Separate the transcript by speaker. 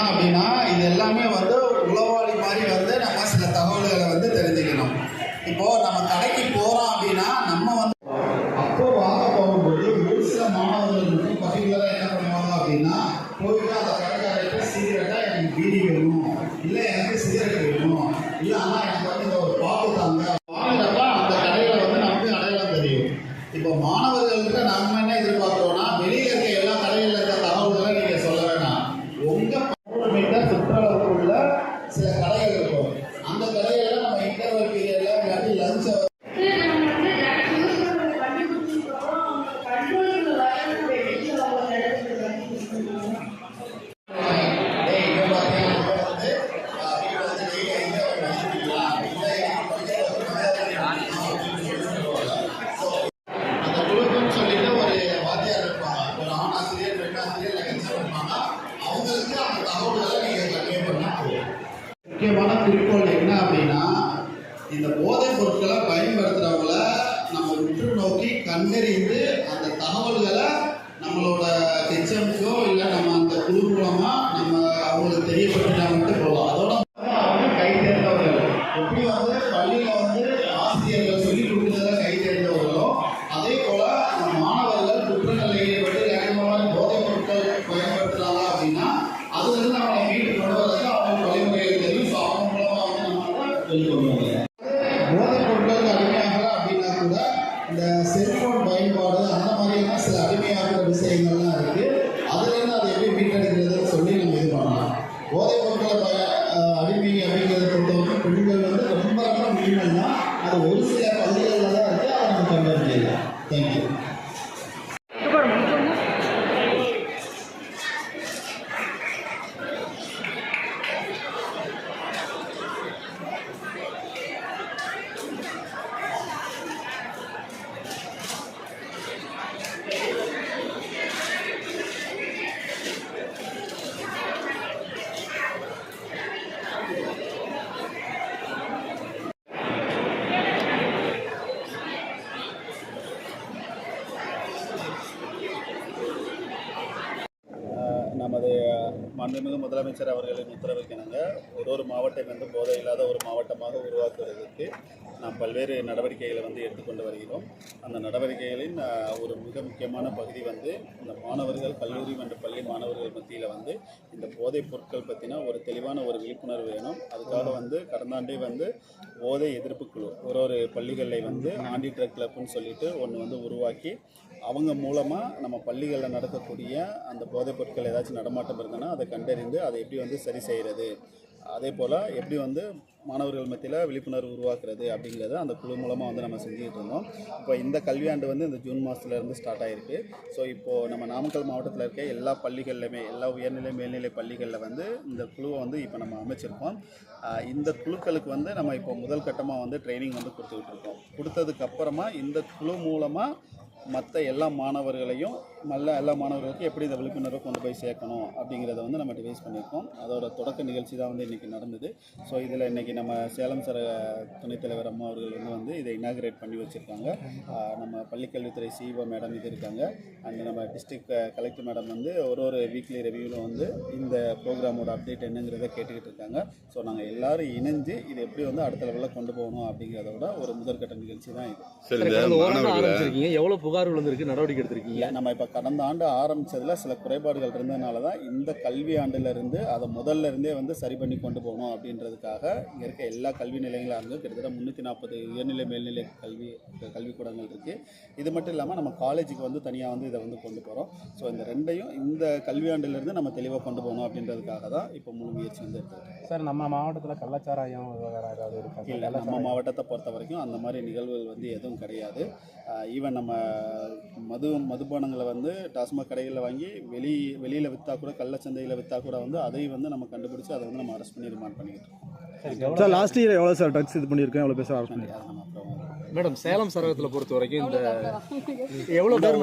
Speaker 1: அப்படின்னா இது எல்லாமே வந்து உளவாளி மாதிரி வந்து நம்ம சில தகவல்களை வந்து தெரிஞ்சுக்கணும். இப்போ நம்ம கடைக்கு போறோம் அப்படின்னா நம்ம வந்து அப்போ வாங்க போகும்போது ஒரு சில மாணவர்கள் மட்டும் பர்டிகுலரா என்ன பண்ணுவாங்க அப்படின்னா போயிட்டு அந்த கடைக்காரர்கிட்ட சீக்கிரட்டா எனக்கு பீடி வேணும், இல்லை எனக்கு சிகரெட் வேணும், இல்லை ஆனால் எனக்கு வந்து இந்த ஒரு பாக்கு தாங்க வாங்குறப்ப அந்த கடையில வந்து நமக்கு அடையாளம் தெரியும். இப்போ மாணவர்கள்கிட்ட நம்ம என்ன எதிர்பார்க்கிறோம்னா வெளியில இருக்க எல்லா கடைகளில் இருக்க தகவல்களை நீங்க சொல்ல வேணாம். உங்க 100 மீட்டர் சுற்றளவுக்கு உள்ள சில கடைகள் இருக்கும். அந்த கடைகளில் நம்ம இன்டர்வல் பீரியட்ல இல்லாட்டி லஞ்ச் முக்கியமான குறிக்கோள் என்ன அப்படின்னா இந்த போதைப் பொருட்களை பயன்படுத்துகிறவங்கள நம்ம உற்று நோக்கி கண்டறிந்து அந்த தகவல்களை நம்மளோட ஹெச்எம்க்கோ இல்லை நம்ம அந்த குழு மூலமாக நம்ம அவங்களுக்கு தெரியப்படுத்தினா மட்டும் போகலாம். அதோட அவங்க கை தேர்ந்தவர்கள் எப்படி வந்து பள்ளியில் வந்து ஆசிரியர்கள் சொல்லிக் கொடுக்குறத கை தேர்ந்தவர்களோ அதே போல் நம்ம மாணவர்கள் குற்றங்களில் ஈடுபட்டு வேகமாக போதைப் பொருட்கள் பயன்படுத்துகிறாங்க அப்படின்னா அதுலேருந்து நம்மளை மீட்டு கொண்டு வரதுக்கு அவங்க வழிமுறைகள் தெரியும். ஸோ அவங்க மூலமாக வந்து நம்ம வெளிக்கொண்டு போதைப் பொருட்களுக்கு அடிமையாகல அப்படின்னா கூட இந்த செல்போன் பயன்பாடு அந்த மாதிரியான சில அடிமையாகிற விஷயங்கள்லாம் இருக்குது. அதுலேருந்து அதை எப்படி மீட்டெடுக்கிறதுன்னு சொல்லி நம்ம இது பண்ணலாம். போதைப் பொருட்களை அடிமை அப்படிங்கிறத பொறுத்தவரைக்கும் பெண்கள் வந்து ரொம்ப ரொம்ப மினிமல் தான். அது ஒரு சில பகுதிகளில் தான் இருக்குது. அதை நம்ம கண்டுபிடிக்கலாம். தேங்க்யூ.
Speaker 2: நமது மாண்புமிகு முதலமைச்சர் அவர்களின் உத்தரவிற்கிணங்க ஒரு மாவட்டம் வந்து போதை இல்லாத ஒரு மாவட்டமாக உருவாக்குவதற்கு நாம் பல்வேறு நடவடிக்கைகளை வந்து எடுத்துக்கொண்டு வருகிறோம். அந்த நடவடிக்கைகளின் ஒரு மிக முக்கியமான பகுதி வந்து இந்த மாணவர்கள் கல்லூரி மற்றும் பள்ளி மாணவர்கள் மத்தியில் வந்து இந்த போதைப் பொருட்கள் பற்றின ஒரு தெளிவான ஒரு விழிப்புணர்வு வேணும். அதுக்காக வந்து கடந்த ஆண்டே வந்து போதை எதிர்ப்பு குழு ஒரு பள்ளிகளில் வந்து ஆன்டி ட்ரக் கிளப்னு சொல்லிட்டு ஒன்று வந்து உருவாக்கி அவங்க மூலமாக நம்ம பள்ளிகளில் நடக்கக்கூடிய அந்த போதைப் பொருட்கள் ஏதாச்சும் நடமாட்டம் இருந்ததுன்னா அதை கண்டறிந்து அதை எப்படி வந்து சரி செய்கிறது, அதே போல் எப்படி வந்து மாணவர்கள் மத்தியில் விழிப்புணர்வு உருவாக்குறது அப்படிங்கிறத அந்த குழு மூலமாக வந்து நம்ம செஞ்சுக்கிட்டு இருந்தோம். இப்போ இந்த கல்வியாண்டு வந்து இந்த ஜூன் மாதத்துலேருந்து ஸ்டார்ட் ஆகிருக்கு. ஸோ இப்போது நம்ம நாமக்கல் மாவட்டத்தில் இருக்க எல்லா பள்ளிகள்லையுமே எல்லா உயர்நிலை மேல்நிலை பள்ளிகளில் வந்து இந்த குழுவை வந்து இப்போ நம்ம அமைச்சிருக்கோம். இந்த குழுக்களுக்கு வந்து நம்ம இப்போ முதல் கட்டமாக வந்து ட்ரைனிங் வந்து கொடுத்துக்கிட்டு இருக்கோம். கொடுத்ததுக்கப்புறமா இந்த குழு மூலமாக மற்ற எல்லா மாணவர்களையும் எல்லா மாணவர்களுக்கும் எப்படி இந்த விழிப்புணர்வை கொண்டு போய் சேர்க்கணும் அப்படிங்கிறத வந்து நம்ம டிவைஸ் பண்ணியிருக்கோம். அதோட தொடக்க நிகழ்ச்சி தான் வந்து இன்றைக்கி நடந்தது. ஸோ இதில் இன்றைக்கி நம்ம சேலம் சர துணைத் தலைவர் அம்மா அவர்கள் வந்து இதை இனாகிரேட் பண்ணி வச்சுருக்காங்க. நம்ம பள்ளிக்கல்வித்துறை சிஇஓ மேடம் இது இருக்காங்க. அண்ட் நம்ம டிஸ்ட்ரிக்ட் கலெக்டர் மேடம் வந்து ஒரு வீக்லி ரிவ்யூவில் வந்து இந்த ப்ரோக்ராமோட அப்டேட் என்னங்கிறத கேட்டுக்கிட்டு இருக்காங்க. ஸோ நாங்கள் எல்லோரும் இணைஞ்சு இது எப்படி வந்து அடுத்த லெவலில் கொண்டு போகணும் அப்படிங்கிறதோட ஒரு முதற்கட்ட நிகழ்ச்சி தான் இது.
Speaker 3: எவ்வளோ புகார்கள் வந்திருக்கு, நடவடிக்கை எடுத்திருக்கீங்க?
Speaker 2: நம்ம இப்போ கடந்த ஆண்டு ஆரம்பித்ததில் சில குறைபாடுகள் இருந்ததுனால தான் இந்த கல்வி ஆண்டிலிருந்து அதை முதல்ல இருந்தே வந்து சரி பண்ணி கொண்டு போகணும் அப்படின்றதுக்காக இங்கே இருக்க எல்லா கல்வி நிலையங்களாக இருந்து கிட்டத்தட்ட 340 உயர்நிலை மேல்நிலை கல்விக்கூடங்கள் இருக்குது. இது மட்டும் இல்லாமல் நம்ம காலேஜுக்கு வந்து தனியாக வந்து இதை வந்து கொண்டு போகிறோம். ஸோ இந்த ரெண்டையும் இந்த கல்வி ஆண்டிலிருந்து நம்ம தெளிவாக கொண்டு போகணும் அப்படின்றதுக்காக தான் இப்போ முழு முயற்சி வந்து எடுத்துருக்கோம்.
Speaker 3: சார், நம்ம மாவட்டத்தில் கள்ளச்சாராயம் வேறு ஏதாவது இருக்கா?
Speaker 2: இல்லை, நம்ம மாவட்டத்தை பொறுத்த வரைக்கும் அந்த மாதிரி நிகழ்வுகள் வந்து எதுவும் கிடையாது. ஈவன் நம்ம மதுபானங்களை வந்து டாஸ்மாக் கடைகளில் வாங்கி வெளியில் விற்றா கூட கள்ளச்சந்தையில் விற்றா கூட வந்து அதையும் வந்து நம்ம கண்டுபிடிச்சி அதை வந்து நம்ம அரெஸ்ட் பண்ணி ரிமாண்ட் பண்ணிக்கிட்டு இருக்கோம்.
Speaker 3: சார், லாஸ்ட் இயர் எவ்வளோ சார் ட்ரக்ஸ் இது பண்ணியிருக்கேன், எவ்வளோ பேர் அரெஸ்ட் பண்ணி? மேடம், சேலம் சரகத்தில் பொறுத்த வரைக்கும் இந்த எவ்வளோ பேர்